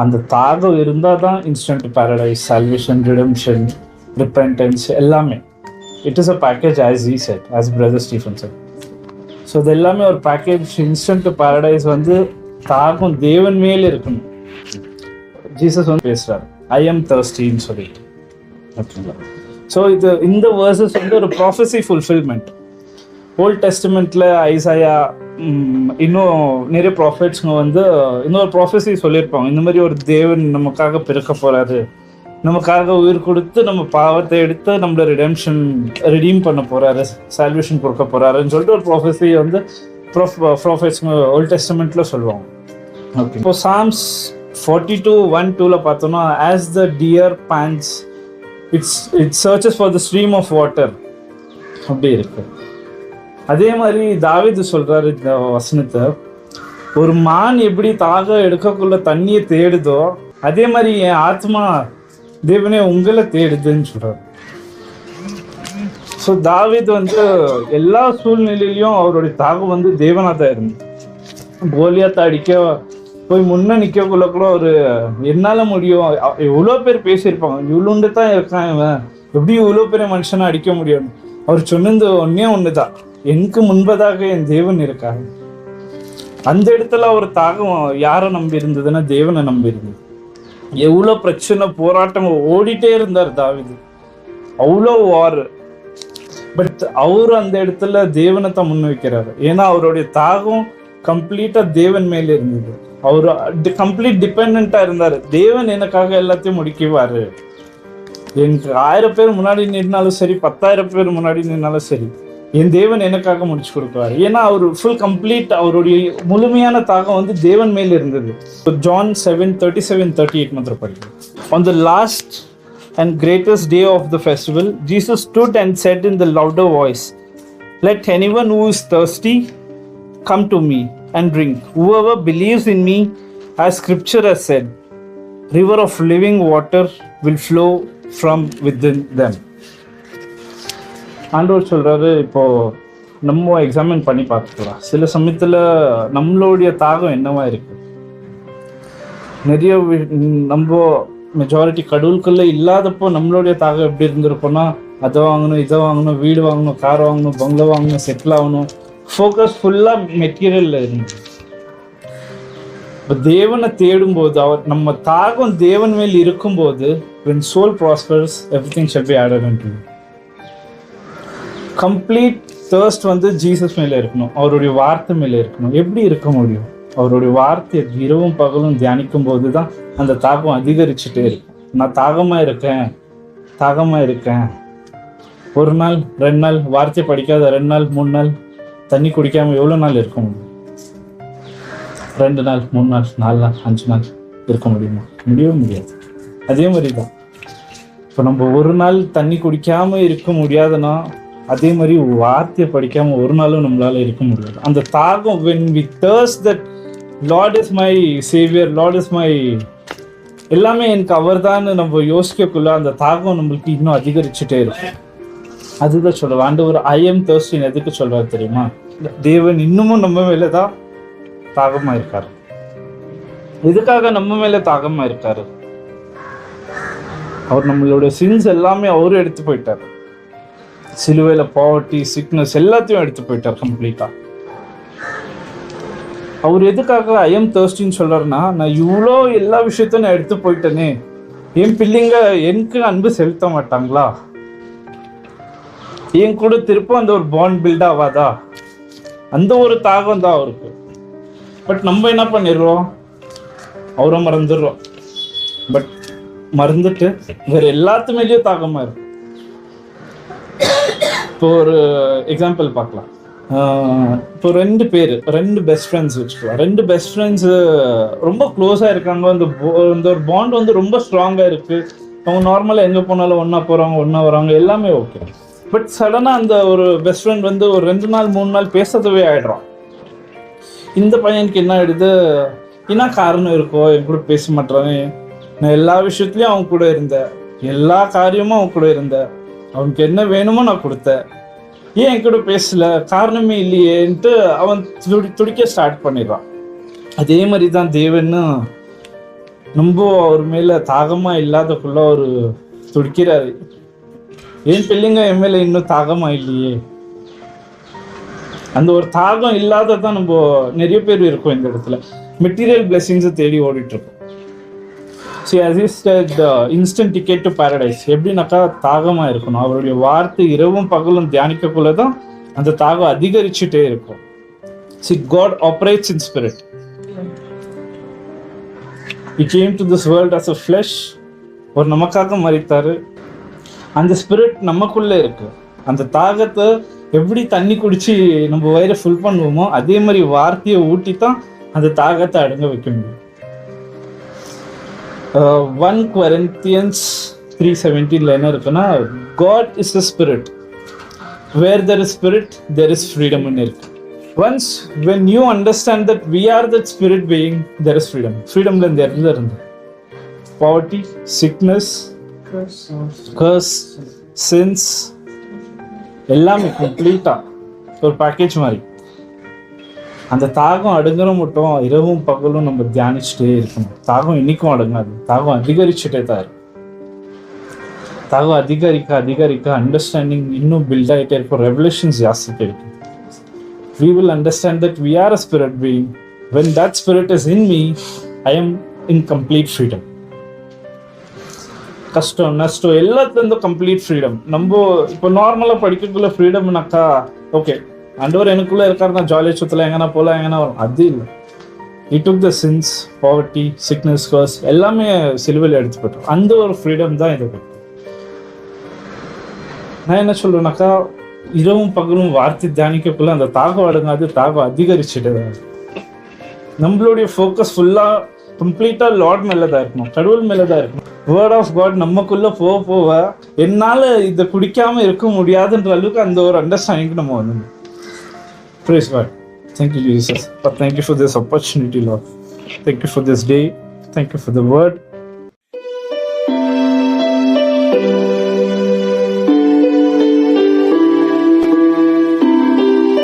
அந்த தாகம் இருந்தால் தான் instant paradise, salvation, redemption, repentance எல்லாமே. It is a package as he said, as brother Stephen said. So இது எல்லாமே ஒரு பேக்கேஜ். இன்ஸ்டன்ட் பேரடைஸ் வந்து தாகம் தேவன் மேலே இருக்கணும். ஜீசஸ் வந்து பேசுகிறார், ஐ எம் தர்ஸ்டின்னு சொல்லிட்டு. ஓகேங்களா? ஸோ இந்த வேர்சஸ் வந்து ஒரு ப்ராஃபஸி ஃபுல்ஃபில்மெண்ட். ஓல்ட் டெஸ்டிமெண்ட்டில் ஐசாயா, இன்னும் நிறைய ப்ராஃபிட்ஸுங்க வந்து இன்னொரு ப்ராஃபஸி சொல்லியிருப்பாங்க. இந்த மாதிரி ஒரு தேவன் நமக்காக பிறக்க போகிறாரு, நமக்காக உயிர் கொடுத்து நம்ம பாவத்தை எடுத்து நம்மளை ரிடீம் பண்ண போகிறாரு, சால்வேஷன் கொடுக்க போகிறாருன்னு சொல்லிட்டு ஒரு ப்ராஃபஸி வந்து ப்ராஃபிட்ஸுங்க ஓல்ட் டெஸ்டிமெண்ட்டில் சொல்லுவாங்க. ஓகே, இப்போ சாம்ஸ் 42:1-2 பார்த்தோம்னா, as the deer pants it searches for the stream of water அப்படி இருக்கு. அதே மாதிரி தாவீது சொல்றாரு இந்த வசனத்தை, ஒரு மான் எப்படி தாகம் எடுக்கக்குள்ள தண்ணியை தேடுதோ அதே மாதிரி என் ஆத்மா தேவனே உங்களை தேடுதுன்னு சொல்றாரு. ஸோ தாவீது வந்து எல்லா சூழ்நிலையிலையும் அவருடைய தாகம் வந்து தேவனாக தான் இருந்து. கோலியாத்தை அடிக்க போய் முன்ன நிற்கக்குள்ள கூட ஒரு என்னால் முடியும், எவ்வளோ பேர் பேசியிருப்பாங்க, இவ்வளோண்டு தான் இருக்கான் இவன், எப்படி இவ்வளோ பெரிய மனுஷனை அடிக்க முடியும். அவர் சொன்னது ஒன்று தான், எனக்கு முன்பதாக என் தேவன் இருக்காங்க. அந்த இடத்துல ஒரு தாகம் யாரை நம்பி இருந்ததுன்னா தேவனை நம்பி இருந்தது. எவ்வளோ பிரச்சனை போராட்டம் ஓடிட்டே இருந்தார் தாவீது, அவ்வளோ வார். பட் அவரு அந்த இடத்துல தேவனை தான் முன் வைக்கிறாரு. ஏன்னா அவருடைய தாகம் கம்ப்ளீட்டா தேவன் மேல இருந்தது. அவரு கம்ப்ளீட் டிபெண்டா இருந்தாரு. தேவன் எனக்காக எல்லாத்தையும் முடிக்குவாரு. எனக்கு 1000 பேர் முன்னாடி நின்னாலும் சரி, 10,000 பேர் முன்னாடி நின்னாலும் சரி, என் தேவன் எனக்காக முடிச்சு கொடுக்குவாரு. ஏன்னா அவர் ஃபுல் கம்ப்ளீட், அவருடைய முழுமையான தாகம் வந்து தேவன் மேல இருந்தது. John 7:37-38 மாத்திரம் படிக்கிறேன். On the last and greatest day of the festival, Jesus stood and said in the louder voice, "Let anyone who is thirsty come to me and drink. Whoever believes in me, as scripture has said, river of living water will flow from within them." ஆண்டவர் சொல்றாரு, இப்போ நம்ம examine பண்ணி பார்த்துக்கலாம். சில சமயத்தில் நம்மளுடைய தாகம் என்னவா இருக்கு. நிறைய நம்ம மெஜாரிட்டி கடவுளுக்குள்ள இல்லாதப்போ நம்மளுடைய தாகம் எப்படி இருந்திருப்போம்னா, அதை வாங்கணும், இதை வாங்கணும், வீடு வாங்கணும், கார் வாங்கணும், பங்களா வாங்கணும், செட்டில் ஆகணும், ஃபோக்கஸ் ஃபுல்லாக மெட்டீரியலில் இருந்துச்சு. இப்போ தேவனை தேடும்போது, நம்ம தாகம் தேவன் மேல் இருக்கும்போது, when soul prospers, everything shall be added unto you. Complete thirst வந்து ஜீசஸ் மேலே இருக்கணும், அவருடைய வார்த்தை மேலே இருக்கணும். எப்படி இருக்க முடியும்? அவருடைய வார்த்தையை இரவும் பகலும் தியானிக்கும் போது தான் அந்த தாகம் அதிகரிச்சுட்டே இருக்கும். நான் தாகமாக இருக்கேன். ஒரு நாள் 2 நாள் வார்த்தை படிக்காத, 2 நாள் 3 நாள் தண்ணி குடிக்காமல் எவ்வளோ நாள் இருக்க முடியும்? 2 நாள் 3 நாள் 4 நாள் 5 நாள் இருக்க முடியுமா? முடியவே முடியாது. அதே மாதிரி தான் இப்போ நம்ம ஒரு நாள் தண்ணி குடிக்காமல் இருக்க முடியாதுன்னா, அதே மாதிரி வார்த்தையை படிக்காமல் ஒரு நாளும் நம்மளால இருக்க முடியாது. அந்த தாகம், when we thirst that Lord is my savior, Lord is my எல்லாமே எனக்கு அவர் தான் நம்ம யோசிக்கக்குள்ள அந்த தாகம் நம்மளுக்கு இன்னும் அதிகரிச்சுட்டே இருக்கும். அதுதான் சொல்லுவேன். ஆண்டவர் ஐ எம் தர்ஸ்டின்னு எதுக்கு சொல்றாரு தெரியுமா? தேவன் இன்னமும் நம்ம மேலே தான் தாகமா இருக்காரு. எதுக்காக நம்ம மேலே தாகமா இருக்காரு? அவர் நம்மளுடைய சின்ஸ் எல்லாமே அவரும் எடுத்து போயிட்டார். சிலுவையில பாவர்ட்டி, சிக்னஸ் எல்லாத்தையும் எடுத்து போயிட்டார் கம்ப்ளீட்டா. அவர் எதுக்காக ஐ எம் தர்ஸ்டின்னு சொல்றாருன்னா, நான் இவ்வளோ எல்லா விஷயத்தையும் நான் எடுத்து போயிட்டேனே, என் பிள்ளைங்க எனக்கு அன்பு செலுத்த மாட்டாங்களா? என் கூட திருப்பம் அந்த ஒரு பாண்ட் பில்ட் ஆகாதா? அந்த ஒரு தாகம் தான் அவருக்கு. பட் நம்ம என்ன பண்ணிடுறோம்? அவரை மறந்துடுறோம். பட் மறந்துட்டு வேற எல்லாத்து மேலேயும் தாகமா இருக்கும். இப்போ ஒரு எக்ஸாம்பிள் பார்க்கலாம். இப்போ 2 பெஸ்ட் ஃப்ரெண்ட்ஸ் வச்சுக்கலாம். 2 பெஸ்ட் ஃப்ரெண்ட்ஸ் ரொம்ப க்ளோஸாக இருக்காங்க. இந்த ஒரு பாண்ட் வந்து ரொம்ப ஸ்ட்ராங்காக இருக்கு. அவங்க நார்மலாக எங்கே போனாலும் ஒன்றா போகிறாங்க, ஒன்றா வராங்க, எல்லாமே ஓகே. பட் சடனாக அந்த ஒரு பெஸ்ட் ஃப்ரெண்ட் வந்து ஒரு 2 நாள் 3 நாள் பேசாதவே ஆகிடுறான். இந்த பையனுக்கு என்ன ஆகிடுது? என்ன காரணம் இருக்கோ, என் கூட பேச மாட்டானே, நான் எல்லா விஷயத்துலையும் அவன் கூட இருந்தேன், எல்லா காரியமும் அவன் கூட இருந்தேன், அவனுக்கு என்ன வேணுமோ நான் கொடுத்தேன், ஏன் என் கூட பேசல, காரணமே இல்லையேன்ட்டு அவன் துடிக்க ஸ்டார்ட் பண்ணிடுறான். அதே மாதிரி தான் தேவன்னு நம்ம அவர் மேல தாகமா இல்லாதக்குள்ள ஒரு துடிக்கிறாரு. ஏன் பிள்ளைங்க என் மேல இன்னும் தாகமா இல்லையே? அந்த ஒரு தாகம் இல்லாததான் நம்ம நிறைய பேர் இருக்கோம் இந்த இடத்துல. மெட்டீரியல் பிளெஸிங்ஸை தேடி ஓடிட்டு இருக்கோம். See, as he said, instant ticket to paradise. எப்படின்னாக்கா தாகமா இருக்கணும். அவருடைய வார்த்தை இரவும் பகலும் தியானிக்கக்குள்ளதான் அந்த தாகம் அதிகரிச்சுட்டே இருக்கும். See, God operates in spirit. He came to this world as a flesh. ஒரு நமக்காக மரித்தாரு. அந்த ஸ்பிரிட் நமக்குள்ள இருக்கு. அந்த தாகத்தை எப்படி தண்ணி குடிச்சு நம்ம வயிறை ஃபுல் பண்ணுவோமோ அதே மாதிரி வார்த்தையை ஊட்டி தான் அந்த தாகத்தை அடங்க வைக்க முடியும். 1 Corinthians 3:17 என்ன இருக்குன்னா, God is the spirit. Where there is spirit, there is freedom இருக்கு. Once when you understand that we are that spirit being, there is freedom. Freedomல இருந்து poverty, sickness, curse, sins எல்லாமே கம்ப்ளீட்டா ஒரு பேக்கேஜ் மாதிரி. அந்த தாகம் அடங்குற மட்டும் இரவும் பகலும் நம்ம தியானிச்சுட்டே இருக்கணும். தாகம் இன்னைக்கும் அடங்காது. தாகம் அதிகரிச்சுட்டே தான் இருக்கும். தாகம் அதிகரிக்க அண்டர்ஸ்டாண்டிங் இன்னும் பில்ட் ஆகிட்டே இருக்கும். ரெவலேஷன்ஸ் ஜாஸ்தி கிடைக்கும். We will understand that we are a spirit being. When that spirit is in me, I am in complete freedom. கஷ்டம் நஷ்டம் எல்லாத்துலேருந்தும் கம்ப்ளீட் ஃப்ரீடம். நம்ம இப்போ நார்மலாக படிக்கக்குள்ள ஃப்ரீடம்னாக்கா ஓகே ஆண்டவர் எனக்குள்ளே இருக்காரு, நான் ஜாலியாக சுற்றலாம், எங்கன்னா போகலாம், எங்கன்னா வரும். அது இல்லை. He took the sins, poverty, sickness, curse எல்லாமே சிலுவையில் எடுத்து போட்டோம். அந்த ஒரு ஃப்ரீடம் தான் இது. நான் என்ன சொல்றேன்னாக்கா இரவும் பகலும் வார்த்தை தியானிக்கக்குள்ள அந்த தாகம் அடங்காது. தாகம் அதிகரிச்சுட்டு நம்மளுடைய ஃபோக்கஸ் ஃபுல்லாக கம்ப்ளீட்டாக லார்ட் மேலே தான் இருக்கணும், கடவுள் மேலே தான் இருக்கணும். வேர்ட் ஆஃப் காட் நமக்குள்ளே போக போக என்னால் இதை குடிக்காமல் இருக்க முடியாதுன்ற அளவுக்கு அந்த ஒரு அண்டர்ஸ்டாண்டிங் நம்ம வந்து. Praise God. Thank you, Jesus. But thank you for this opportunity, Lord. Thank you for this day. Thank you for the word.